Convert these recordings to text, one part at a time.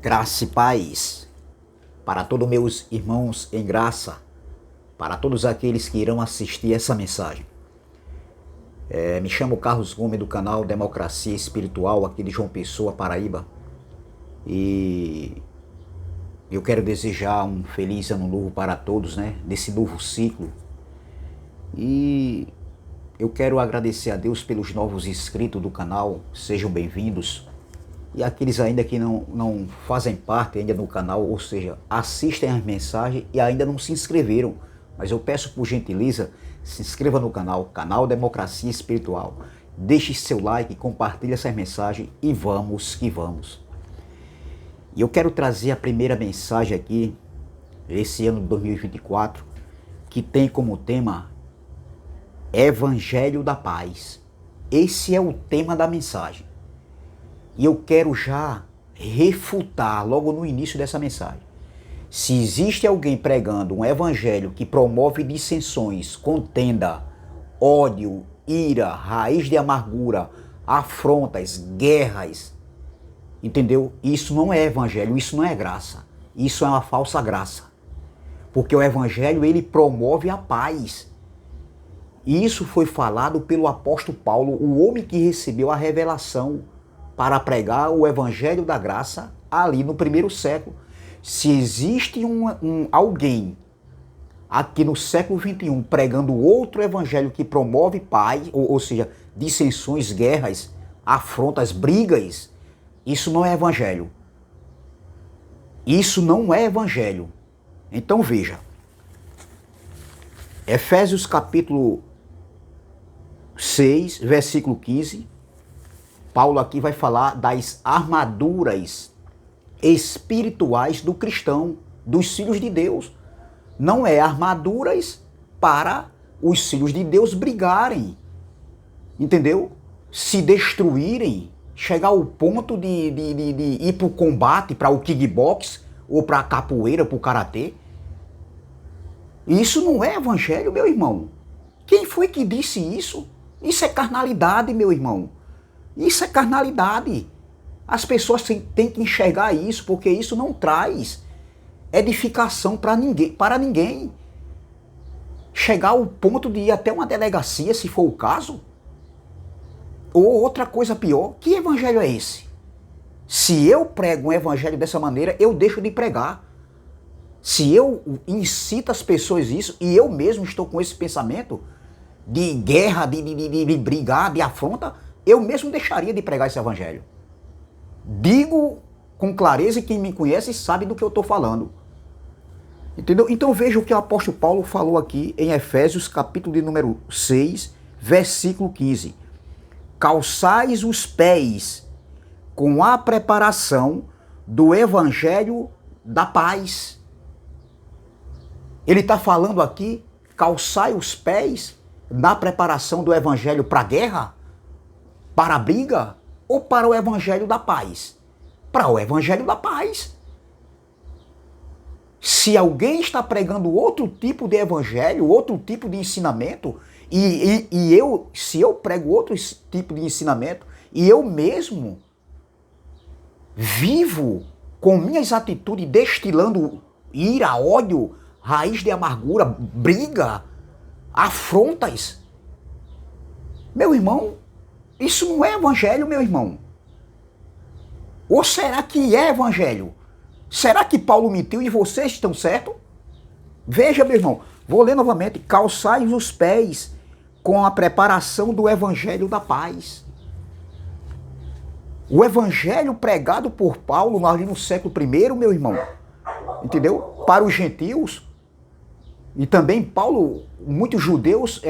Graça e paz para todos meus irmãos em graça, para todos aqueles que irão assistir essa mensagem. Me chamo Carlos Gomes do canal Democracia Espiritual aqui de João Pessoa, Paraíba. E eu quero desejar um feliz ano novo para todos, nesse novo ciclo. E eu quero agradecer a Deus pelos novos inscritos do canal, sejam bem-vindos. E aqueles ainda que não fazem parte ainda do canal, ou seja, assistem as mensagens e ainda não se inscreveram. Mas eu peço por gentileza, se inscreva no canal Democracia Espiritual. Deixe seu like, compartilhe essas mensagens e vamos que vamos. E eu quero trazer a primeira mensagem aqui, esse ano de 2024, que tem como tema Evangelho da Paz. Esse é o tema da mensagem. E eu quero já refutar logo no início dessa mensagem. Se existe alguém pregando um evangelho que promove dissensões, contenda, ódio, ira, raiz de amargura, afrontas, guerras, entendeu? Isso não é evangelho, isso não é graça. Isso é uma falsa graça. Porque o evangelho, ele promove a paz. E isso foi falado pelo apóstolo Paulo, o homem que recebeu a revelação para pregar o evangelho da graça ali no primeiro século. Se existe alguém aqui no século XXI pregando outro evangelho que promove paz, ou seja, dissensões, guerras, afrontas, brigas, isso não é evangelho. Isso não é evangelho. Então veja, Efésios capítulo 6, versículo 15, Paulo aqui vai falar das armaduras espirituais do cristão, dos filhos de Deus. Não é armaduras para os filhos de Deus brigarem, entendeu? Se destruírem, chegar ao ponto de ir para o combate, para o kickbox, ou para a capoeira, para o karatê. Isso não é evangelho, meu irmão. Quem foi que disse isso? Isso é carnalidade, meu irmão. Isso é carnalidade. As pessoas têm que enxergar isso, porque isso não traz edificação para ninguém. Chegar ao ponto de ir até uma delegacia, se for o caso. Ou outra coisa pior, que evangelho é esse? Se eu prego um evangelho dessa maneira, eu deixo de pregar. Se eu incito as pessoas isso, e eu mesmo estou com esse pensamento de guerra, de brigar, de afronta, eu mesmo deixaria de pregar esse evangelho. Digo com clareza, e quem me conhece sabe do que eu estou falando. Entendeu? Então veja o que o apóstolo Paulo falou aqui em Efésios capítulo de número 6, versículo 15. Calçais os pés com a preparação do evangelho da paz. Ele está falando aqui, calçai os pés na preparação do evangelho para a guerra, para a briga, ou para o evangelho da paz? Para o evangelho da paz. Se alguém está pregando outro tipo de evangelho, outro tipo de ensinamento, se eu prego outro tipo de ensinamento, e eu mesmo vivo com minhas atitudes destilando ira, ódio, raiz de amargura, briga, afrontas, meu irmão, isso não é evangelho, meu irmão. Ou será que é evangelho? Será que Paulo mentiu e vocês estão certos? Veja, meu irmão, vou ler novamente. Calçai os pés com a preparação do evangelho da paz. O evangelho pregado por Paulo ali no século I, meu irmão, entendeu? Para os gentios. E também Paulo, muitos judeus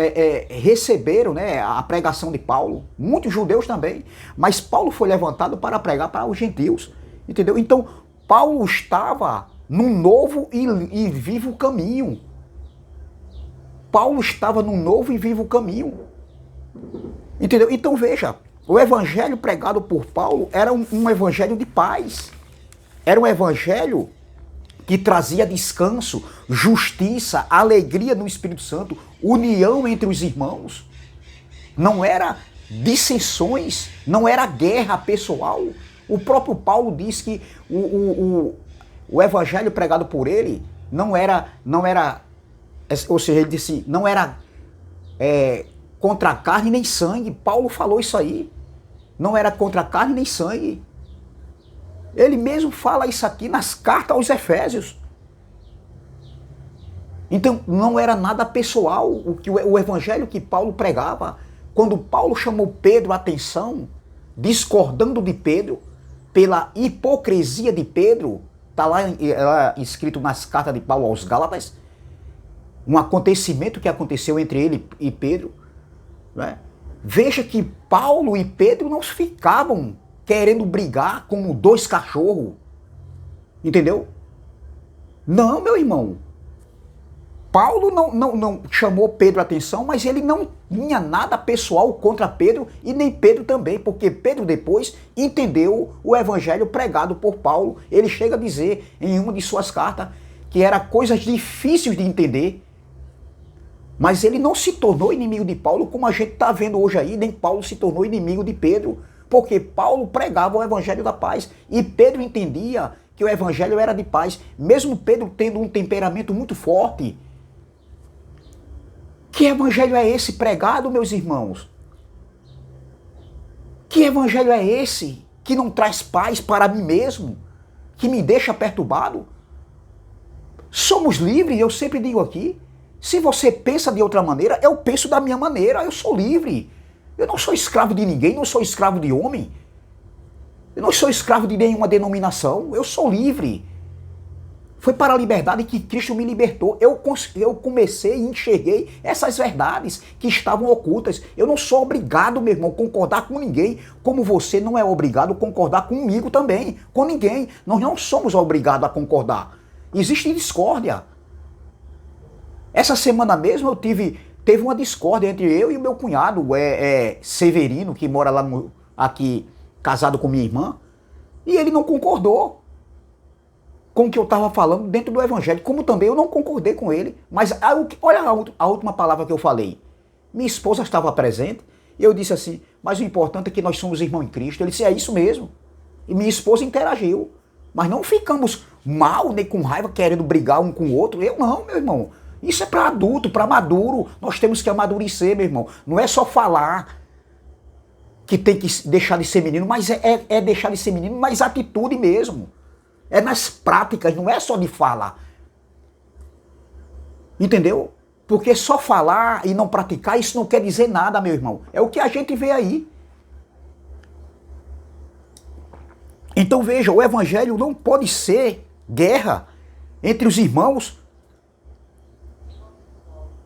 receberam a pregação de Paulo, muitos judeus também, mas Paulo foi levantado para pregar para os gentios, entendeu? Então Paulo estava num novo e vivo caminho. Paulo estava num novo e vivo caminho, entendeu? Então veja, o evangelho pregado por Paulo era um evangelho de paz, era um evangelho que trazia descanso, justiça, alegria no Espírito Santo, união entre os irmãos. Não era dissensões, não era guerra pessoal, O próprio Paulo diz que o evangelho pregado por ele não era, ou seja, ele disse, não era contra a carne nem sangue. Paulo falou isso aí. Não era contra a carne nem sangue. Ele mesmo fala isso aqui nas cartas aos Efésios. Então não era nada pessoal o evangelho que Paulo pregava. Quando Paulo chamou Pedro a atenção, discordando de Pedro, pela hipocrisia de Pedro, está lá escrito nas cartas de Paulo aos Gálatas, um acontecimento que aconteceu entre ele e Pedro, né? Veja que Paulo e Pedro não ficavam querendo brigar como dois cachorros, entendeu? Não, meu irmão. Paulo não chamou Pedro a atenção, mas ele não tinha nada pessoal contra Pedro e nem Pedro também, porque Pedro depois entendeu o evangelho pregado por Paulo. Ele chega a dizer em uma de suas cartas que era coisas difíceis de entender, mas ele não se tornou inimigo de Paulo, como a gente está vendo hoje aí, nem Paulo se tornou inimigo de Pedro, porque Paulo pregava o evangelho da paz e Pedro entendia que o evangelho era de paz, mesmo Pedro tendo um temperamento muito forte. Que evangelho é esse pregado, meus irmãos? Que evangelho é esse que não traz paz para mim mesmo, que me deixa perturbado? Somos livres, eu sempre digo aqui. Se você pensa de outra maneira, eu penso da minha maneira, eu sou livre. Eu não sou escravo de ninguém, não sou escravo de homem. Eu não sou escravo de nenhuma denominação, eu sou livre. Foi para a liberdade que Cristo me libertou. Eu comecei e enxerguei essas verdades que estavam ocultas. Eu não sou obrigado, meu irmão, a concordar com ninguém, como você não é obrigado a concordar comigo também, com ninguém. Nós não somos obrigados a concordar. Existe discórdia. Essa semana mesmo teve uma discórdia entre eu e o meu cunhado, Severino, que mora lá aqui, casado com minha irmã, e ele não concordou com o que eu estava falando dentro do evangelho, como também eu não concordei com ele. Mas olha a última palavra que eu falei. Minha esposa estava presente e eu disse assim, mas o importante é que nós somos irmãos em Cristo. Ele disse, é isso mesmo. E minha esposa interagiu. Mas não ficamos mal, nem com raiva, querendo brigar um com o outro. Eu não, meu irmão. Isso é para adulto, para maduro. Nós temos que amadurecer, meu irmão. Não é só falar que tem que deixar de ser menino, mas é deixar de ser menino, mas atitude mesmo. É nas práticas, não é só de falar. Entendeu? Porque só falar e não praticar, isso não quer dizer nada, meu irmão. É o que a gente vê aí. Então veja, o evangelho não pode ser guerra entre os irmãos,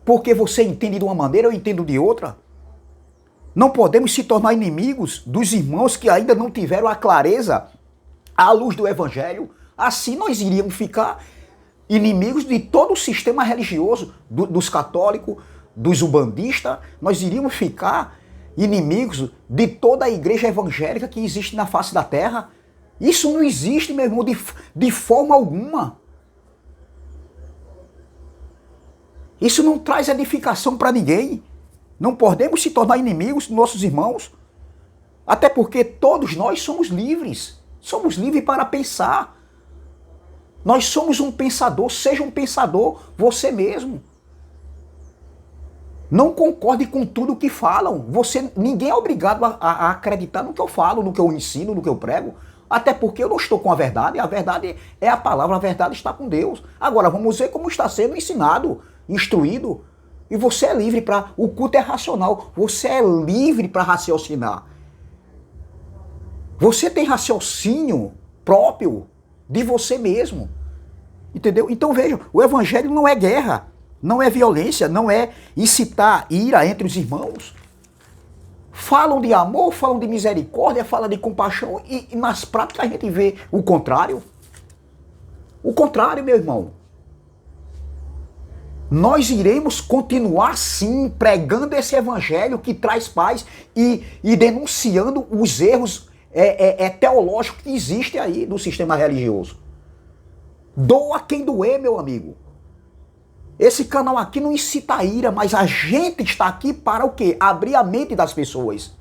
porque você entende de uma maneira, eu entendo de outra. Não podemos se tornar inimigos dos irmãos que ainda não tiveram a clareza à luz do evangelho. Assim nós iríamos ficar inimigos de todo o sistema religioso, dos católicos, dos umbandistas. Nós iríamos ficar inimigos de toda a igreja evangélica que existe na face da terra. Isso não existe, meu irmão, de forma alguma. Isso não traz edificação para ninguém. Não podemos se tornar inimigos dos nossos irmãos. Até porque todos nós somos livres. Somos livres para pensar. Nós somos um pensador. Seja um pensador você mesmo. Não concorde com tudo o que falam. Ninguém é obrigado a acreditar no que eu falo, no que eu ensino, no que eu prego. Até porque eu não estou com a verdade. A verdade é a palavra, a verdade está com Deus. Agora vamos ver como está sendo ensinado, instruído. E você é livre para... O culto é racional. Você é livre para raciocinar. Você tem raciocínio próprio de você mesmo. Entendeu? Então vejam, o evangelho não é guerra, não é violência, não é incitar ira entre os irmãos. Falam de amor, falam de misericórdia, falam de compaixão e nas práticas a gente vê o contrário. O contrário, meu irmão. Nós iremos continuar sim pregando esse evangelho que traz paz e denunciando os erros teológicos que existem aí no sistema religioso. Doa quem doer, meu amigo. Esse canal aqui não incita a ira, mas a gente está aqui para o quê? Abrir a mente das pessoas.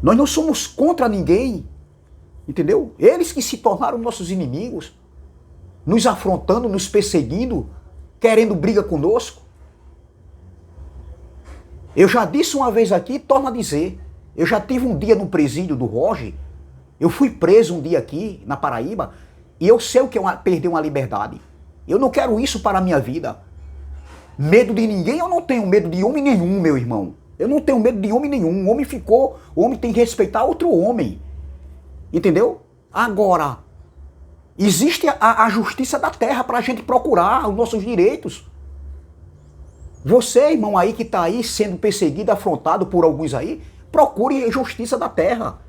Nós não somos contra ninguém. Entendeu? Eles que se tornaram nossos inimigos, nos afrontando, nos perseguindo, querendo briga conosco. Eu já disse uma vez aqui, torno a dizer, eu já tive um dia no presídio do Roger, eu fui preso um dia aqui na Paraíba, e eu sei o que é perder uma liberdade. Eu não quero isso para a minha vida. Medo de ninguém, eu não tenho medo de homem nenhum, meu irmão. Eu não tenho medo de homem nenhum. O homem tem que respeitar outro homem. Entendeu? Agora, existe a justiça da terra para a gente procurar os nossos direitos. Você, irmão aí que está aí sendo perseguido, afrontado por alguns aí, procure a justiça da terra.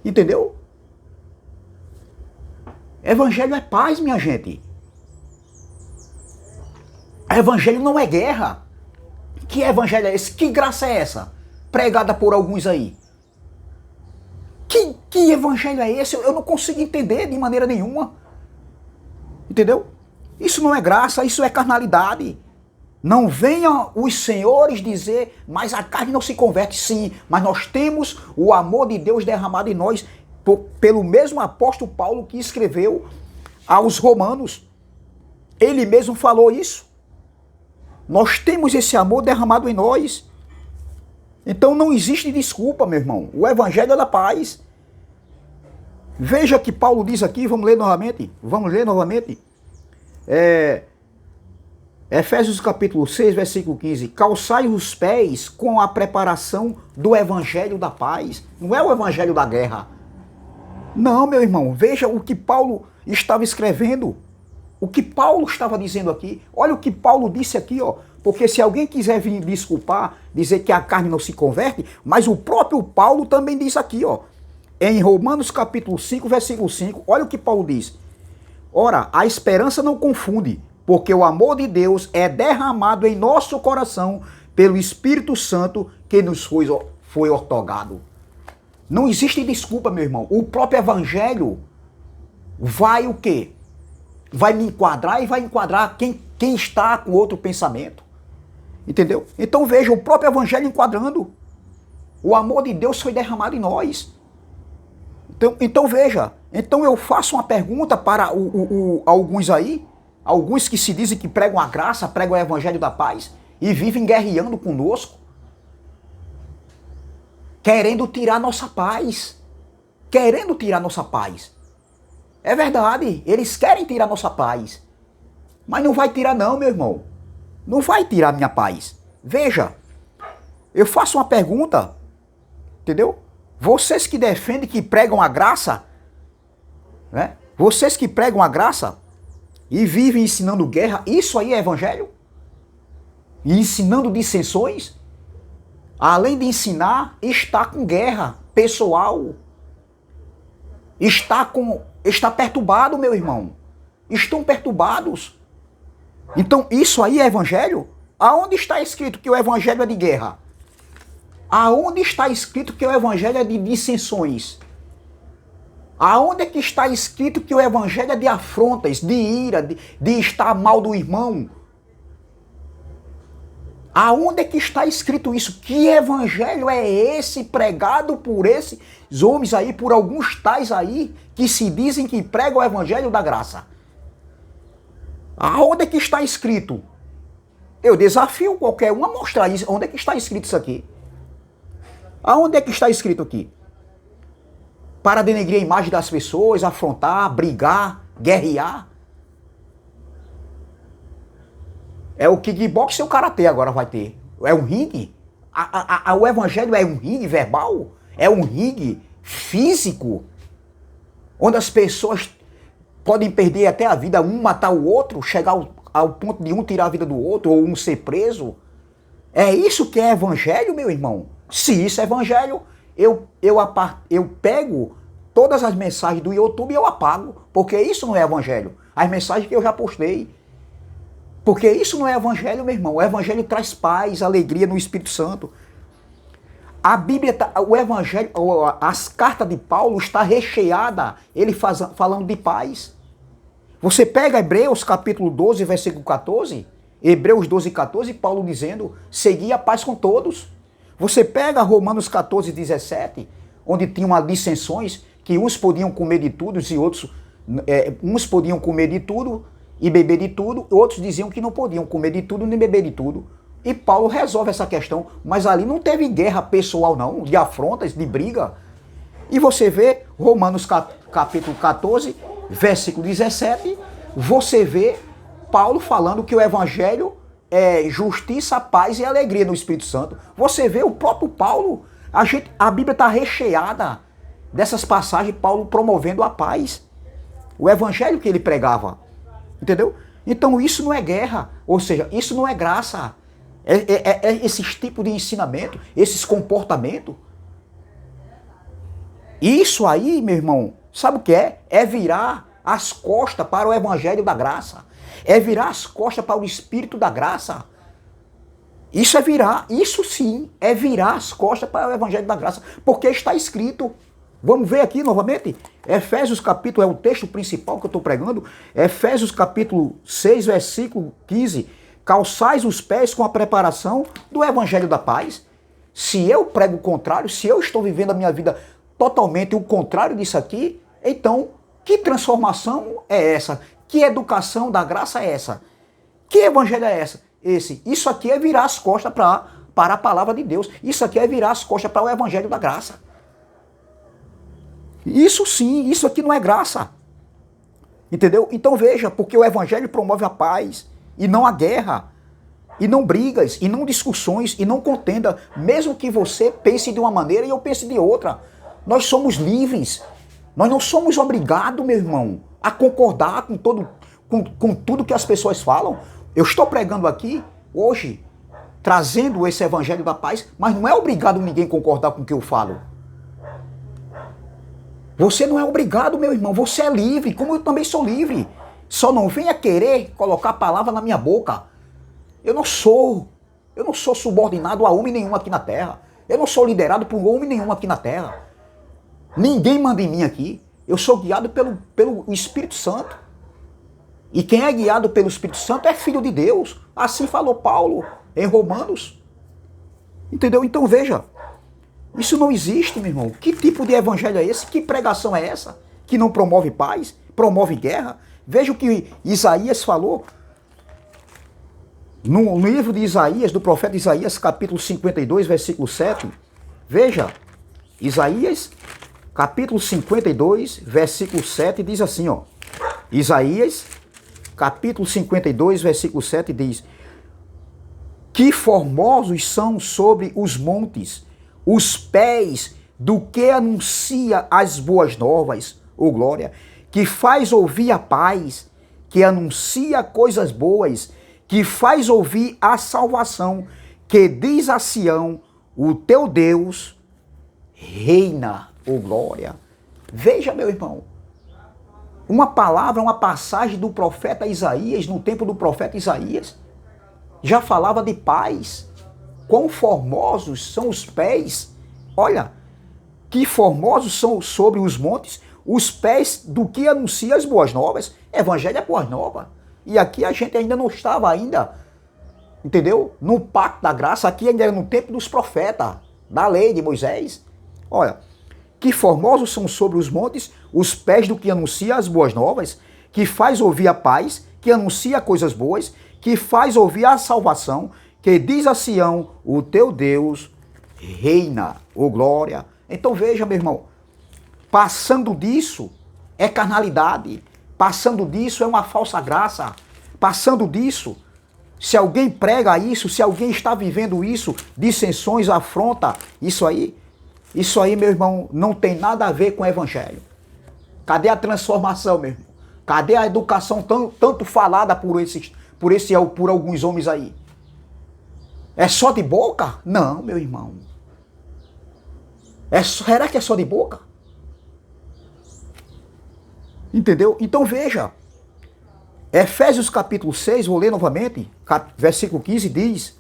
Entendeu? Evangelho é paz, minha gente. Evangelho não é guerra. Que evangelho é esse? Que graça é essa? Pregada por alguns aí. Que evangelho é esse? Eu não consigo entender de maneira nenhuma. Entendeu? Isso não é graça, isso é carnalidade. Não venham os senhores dizer, mas a carne não se converte. Sim, mas nós temos o amor de Deus derramado em nós pelo mesmo apóstolo Paulo que escreveu aos Romanos. Ele mesmo falou isso. Nós temos esse amor derramado em nós. Então não existe desculpa, meu irmão. O evangelho é da paz. Veja que Paulo diz aqui, vamos ler novamente. Efésios capítulo 6, versículo 15. Calçai os pés com a preparação do evangelho da paz. Não é o evangelho da guerra. Não, meu irmão. Veja o que Paulo estava escrevendo. O que Paulo estava dizendo aqui. Olha o que Paulo disse aqui, ó. Porque se alguém quiser vir desculpar, dizer que a carne não se converte, mas o próprio Paulo também diz aqui, ó. Em Romanos capítulo 5, versículo 5, olha o que Paulo diz. Ora, a esperança não confunde, porque o amor de Deus é derramado em nosso coração pelo Espírito Santo que nos foi outorgado. Não existe desculpa, meu irmão. O próprio evangelho vai o quê? Vai me enquadrar e vai enquadrar quem está com outro pensamento. Entendeu? Então veja, o próprio evangelho enquadrando. O amor de Deus foi derramado em nós. Então veja, então eu faço uma pergunta para alguns aí, alguns que se dizem que pregam a graça, pregam o evangelho da paz e vivem guerreando conosco, querendo tirar nossa paz. É verdade, eles querem tirar nossa paz, mas não vai tirar não, meu irmão. Não vai tirar minha paz. Veja, eu faço uma pergunta, entendeu? Vocês que defendem, que pregam a graça, né? Vocês que pregam a graça e vivem ensinando guerra, isso aí é evangelho? E ensinando dissensões? Além de ensinar, está com guerra pessoal. Está perturbado, meu irmão. Estão perturbados. Então isso aí é evangelho? Aonde está escrito que o evangelho é de guerra? Aonde está escrito que o evangelho é de dissensões? Aonde é que está escrito que o evangelho é de afrontas, de ira, de estar mal do irmão? Aonde é que está escrito isso? Que evangelho é esse pregado por esses homens aí, por alguns tais aí, que se dizem que pregam o evangelho da graça? Aonde é que está escrito? Eu desafio qualquer um a mostrar isso. Onde é que está escrito isso aqui? Aonde é que está escrito aqui? Para denegrir a imagem das pessoas, afrontar, brigar, guerrear. É o kickbox e o karatê agora vai ter. É um ringue? O evangelho é um ringue verbal? É um ringue físico? Onde as pessoas podem perder até a vida, um matar o outro, chegar ao ponto de um tirar a vida do outro, ou um ser preso. É isso que é evangelho, meu irmão? Se isso é evangelho, eu pego todas as mensagens do YouTube e eu apago, porque isso não é evangelho. As mensagens que eu já postei. Porque isso não é evangelho, meu irmão. O evangelho traz paz, alegria no Espírito Santo. A Bíblia, o evangelho, as cartas de Paulo está recheada, ele falando de paz. Você pega Hebreus capítulo 12, versículo 14, Hebreus 12, 14, Paulo dizendo, segui a paz com todos. Você pega Romanos 14, 17, onde tinham dissensões, que uns podiam comer de tudo e outros, uns podiam comer de tudo e beber de tudo, outros diziam que não podiam comer de tudo nem beber de tudo. E Paulo resolve essa questão, mas ali não teve guerra pessoal não, de afrontas, de briga. E você vê Romanos capítulo 14, versículo 17, você vê Paulo falando que o evangelho é justiça, paz e alegria no Espírito Santo. Você vê o próprio Paulo, a Bíblia está recheada dessas passagens, Paulo promovendo a paz. O evangelho que ele pregava. Entendeu? Então isso não é guerra, ou seja, isso não é graça. É esses tipos de ensinamento, esses comportamentos. Isso aí, meu irmão, sabe o que é? É virar as costas para o evangelho da graça. É virar as costas para o Espírito da graça. Isso é virar, isso sim, é virar as costas para o evangelho da graça. Porque está escrito. Vamos ver aqui novamente? Efésios capítulo, é o texto principal que eu estou pregando. Efésios capítulo 6, versículo 15. Calçais os pés com a preparação do evangelho da paz. Se eu prego o contrário, se eu estou vivendo a minha vida totalmente o contrário disso aqui, então que transformação é essa? Que educação da graça é essa? Que evangelho é esse? Isso aqui é virar as costas para a palavra de Deus. Isso aqui é virar as costas para o evangelho da graça. Isso sim, isso aqui não é graça. Entendeu? Então veja, porque o evangelho promove a paz e não a guerra, e não brigas, e não discussões, e não contenda, mesmo que você pense de uma maneira e eu pense de outra. Nós somos livres. Nós não somos obrigados, meu irmão, a concordar com tudo que as pessoas falam. Eu estou pregando aqui hoje, trazendo esse evangelho da paz, mas não é obrigado ninguém concordar com o que eu falo. Você não é obrigado, meu irmão, você é livre, como eu também sou livre. Só não venha querer colocar a palavra na minha boca. Eu não sou subordinado a homem nenhum aqui na terra. Eu não sou liderado por homem nenhum aqui na terra. Ninguém manda em mim aqui. Eu sou guiado pelo Espírito Santo. E quem é guiado pelo Espírito Santo é filho de Deus. Assim falou Paulo em Romanos. Entendeu? Então veja. Isso não existe, meu irmão. Que tipo de evangelho é esse? Que pregação é essa? Que não promove paz? Promove guerra? Veja o que Isaías falou. No livro de Isaías, do profeta Isaías, capítulo 52, versículo 7. Veja. Isaías, capítulo 52, versículo 7, diz assim, ó. Isaías, capítulo 52, versículo 7, diz: Que formosos são sobre os montes os pés do que anuncia as boas novas, ô glória, que faz ouvir a paz, que anuncia coisas boas, que faz ouvir a salvação, que diz a Sião, o teu Deus reina, ô glória. Veja, meu irmão, uma palavra, uma passagem do profeta Isaías, no tempo do profeta Isaías, já falava de paz. Quão formosos são os pés, olha, que formosos são sobre os montes, os pés do que anuncia as boas novas. Evangelho é boas novas. E aqui a gente ainda não estava entendeu? No pacto da graça, aqui ainda era no tempo dos profetas, da lei de Moisés. Olha, que formosos são sobre os montes os pés do que anuncia as boas novas, que faz ouvir a paz, que anuncia coisas boas, que faz ouvir a salvação, que diz a Sião, o teu Deus reina, ô glória. Então veja, meu irmão, passando disso é carnalidade, passando disso é uma falsa graça, passando disso, se alguém prega isso, se alguém está vivendo isso, dissensões, afronta, isso aí, meu irmão, não tem nada a ver com o evangelho. Cadê a transformação, meu irmão? Cadê a educação tanto falada por alguns homens aí? É só de boca? Não, meu irmão. Será que é só de boca? Entendeu? Então veja. Efésios capítulo 6, vou ler novamente, versículo 15 diz: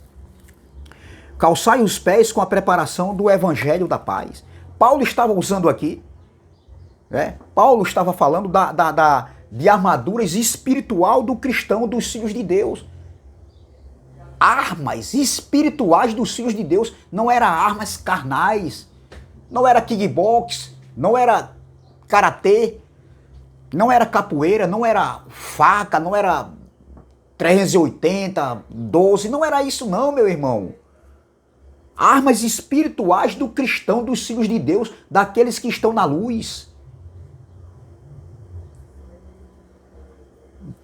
calçai os pés com a preparação do evangelho da paz. Paulo estava usando aqui, Paulo estava falando de armaduras espiritual do cristão, dos filhos de Deus. Armas espirituais dos filhos de Deus, não eram armas carnais, não era kickbox, não era karatê, não era capoeira, não era faca, não era 380, 12, não era isso não, meu irmão. Armas espirituais do cristão, dos filhos de Deus, daqueles que estão na luz.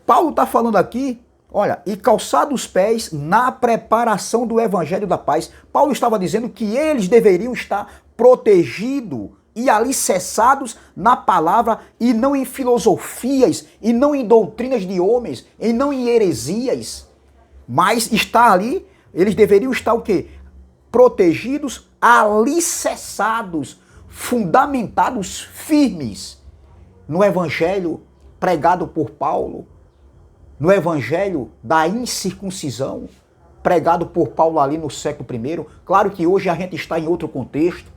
Paulo está falando aqui, olha, e calçados os pés na preparação do evangelho da paz. Paulo estava dizendo que eles deveriam estar protegidos e alicerçados na palavra e não em filosofias, e não em doutrinas de homens, e não em heresias. Mas está ali, eles deveriam estar o quê? Protegidos, alicerçados, fundamentados, firmes no evangelho pregado por Paulo, no evangelho da incircuncisão, pregado por Paulo ali no século I. Claro que hoje a gente está em outro contexto.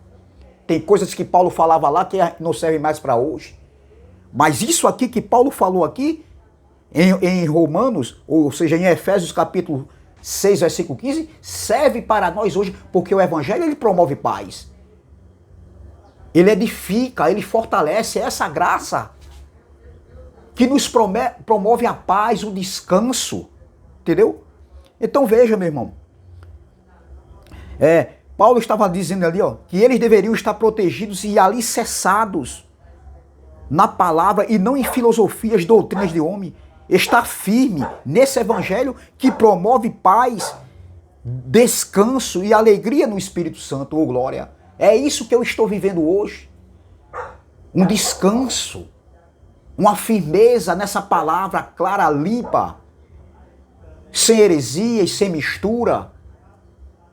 Tem coisas que Paulo falava lá que não servem mais para hoje. Mas isso aqui que Paulo falou aqui, em Romanos, ou seja, em Efésios capítulo 6, versículo 15, serve para nós hoje, porque o evangelho ele promove paz. Ele edifica, ele fortalece essa graça que nos promove a paz, o descanso, entendeu? Então veja, meu irmão, Paulo estava dizendo ali, ó, que eles deveriam estar protegidos e alicerçados na palavra e não em filosofias, doutrinas de homem. Estar firme nesse evangelho que promove paz, descanso e alegria no Espírito Santo, ô glória. É isso que eu estou vivendo hoje. Um descanso, uma firmeza nessa palavra clara, limpa, sem heresias, sem mistura,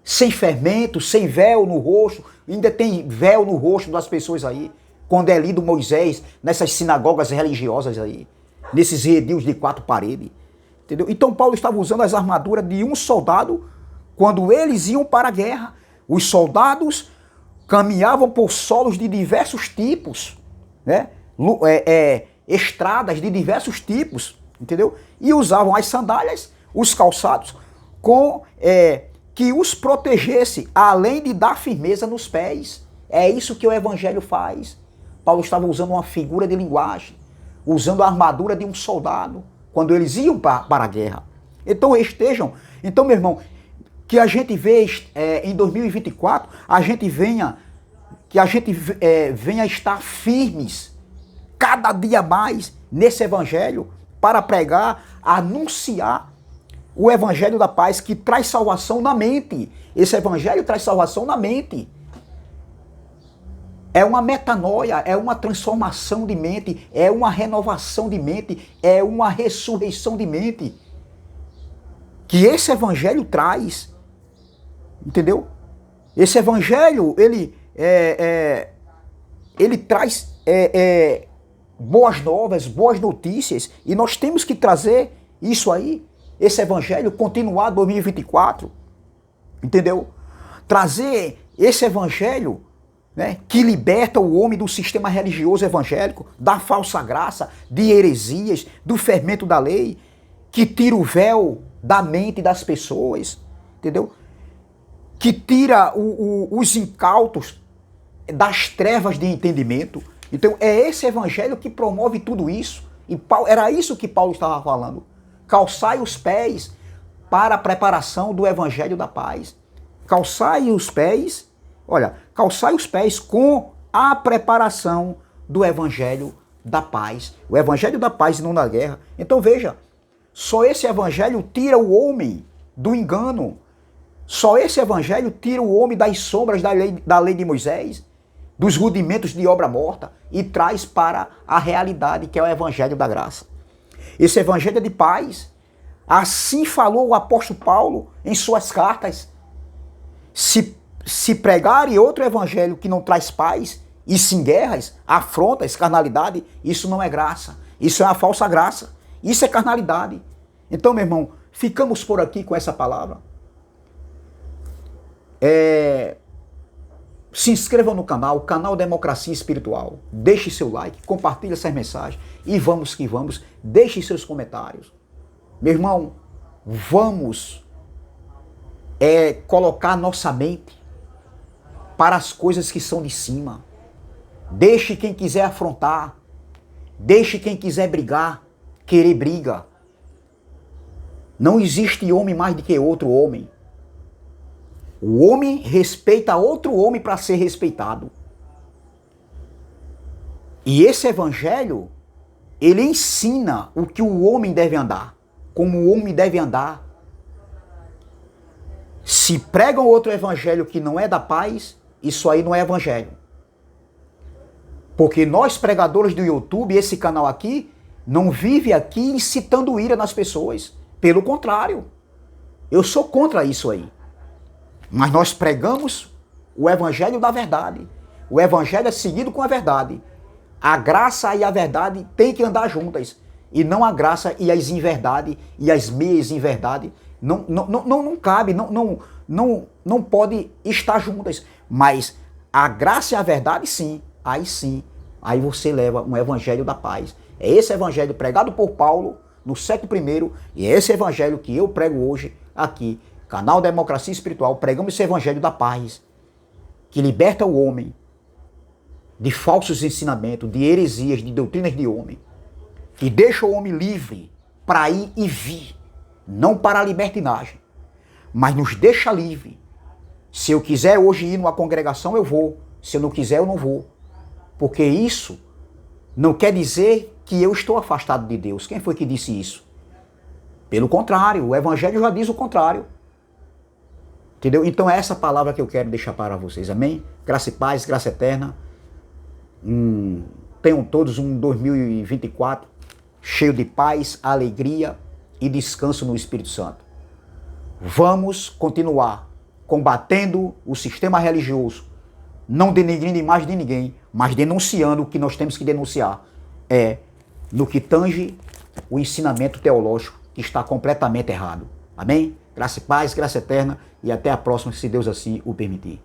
sem fermento, sem véu no rosto. Ainda tem véu no rosto das pessoas aí, quando é lido Moisés nessas sinagogas religiosas aí, nesses redios de 4 paredes. Entendeu? Então Paulo estava usando as armaduras de um soldado quando eles iam para a guerra. Os soldados caminhavam por solos de diversos tipos, né? Estradas de diversos tipos, entendeu? E usavam as sandálias, os calçados, que os protegesse, além de dar firmeza nos pés. É isso que o evangelho faz. Paulo estava usando uma figura de linguagem, usando a armadura de um soldado, quando eles iam para a guerra. Então meu irmão, que a gente vê em 2024, que a gente venha estar firmes, cada dia mais, nesse evangelho, para pregar, anunciar o evangelho da paz, que traz salvação na mente. Esse evangelho traz salvação na mente. É uma metanoia, é uma transformação de mente, é uma renovação de mente, é uma ressurreição de mente. Que esse evangelho traz. Entendeu? Esse evangelho, ele traz boas novas, boas notícias, e nós temos que trazer isso aí, esse evangelho, continuar 2024, entendeu? Trazer esse evangelho, né, que liberta o homem do sistema religioso evangélico, da falsa graça, de heresias, do fermento da lei, que tira o véu da mente das pessoas, entendeu? Que tira os incautos das trevas de entendimento. Então é esse evangelho que promove tudo isso. E era isso que Paulo estava falando. Calçai os pés para a preparação do evangelho da paz. Calçai os pés, calçai os pés com a preparação do evangelho da paz. O evangelho da paz e não da guerra. Então veja, só esse evangelho tira o homem do engano. Só esse evangelho tira o homem das sombras da lei de Moisés, dos rudimentos de obra morta, e traz para a realidade que é o evangelho da graça. Esse evangelho é de paz. Assim falou o apóstolo Paulo em suas cartas. Se pregarem outro evangelho que não traz paz, e sim guerras, afrontas, carnalidade, isso não é graça. Isso é uma falsa graça. Isso é carnalidade. Então, meu irmão, ficamos por aqui com essa palavra. Se inscreva no canal Democracia Espiritual. Deixe seu like, compartilhe essas mensagens e vamos que vamos. Deixe seus comentários. Meu irmão, vamos colocar nossa mente para as coisas que são de cima. Deixe quem quiser afrontar. Deixe quem quiser brigar, querer briga. Não existe homem mais do que outro homem. O homem respeita outro homem para ser respeitado. E esse evangelho, ele ensina o que o homem deve andar, como o homem deve andar. Se pregam outro evangelho que não é da paz, isso aí não é evangelho. Porque nós, pregadores do YouTube, esse canal aqui, não vive aqui incitando ira nas pessoas. Pelo contrário, eu sou contra isso aí. Mas nós pregamos o evangelho da verdade. O evangelho é seguido com a verdade. A graça e a verdade têm que andar juntas. E não a graça e as inverdades e as meias inverdades. Não cabe, não pode estar juntas. Mas a graça e a verdade sim. Aí sim. Aí você leva um evangelho da paz. É esse evangelho pregado por Paulo no século I. E é esse evangelho que eu prego hoje aqui. Canal Democracia Espiritual. Pregamos esse evangelho da paz. Que liberta o homem de falsos ensinamentos, de heresias, de doutrinas de homem, que deixa o homem livre para ir e vir, não para a libertinagem, mas nos deixa livre. Se eu quiser hoje ir numa congregação, eu vou. Se eu não quiser, eu não vou. Porque isso não quer dizer que eu estou afastado de Deus. Quem foi que disse isso? Pelo contrário, o Evangelho já diz o contrário. Entendeu? Então é essa palavra que eu quero deixar para vocês. Amém? Graça e paz, graça eterna. Tenham todos um 2024 cheio de paz, alegria e descanso no Espírito Santo. Vamos continuar combatendo o sistema religioso, não denegrindo a imagem de ninguém, mas denunciando o que nós temos que denunciar. No que tange o ensinamento teológico que está completamente errado. Amém? Graça e paz, graça eterna e até a próxima, se Deus assim o permitir.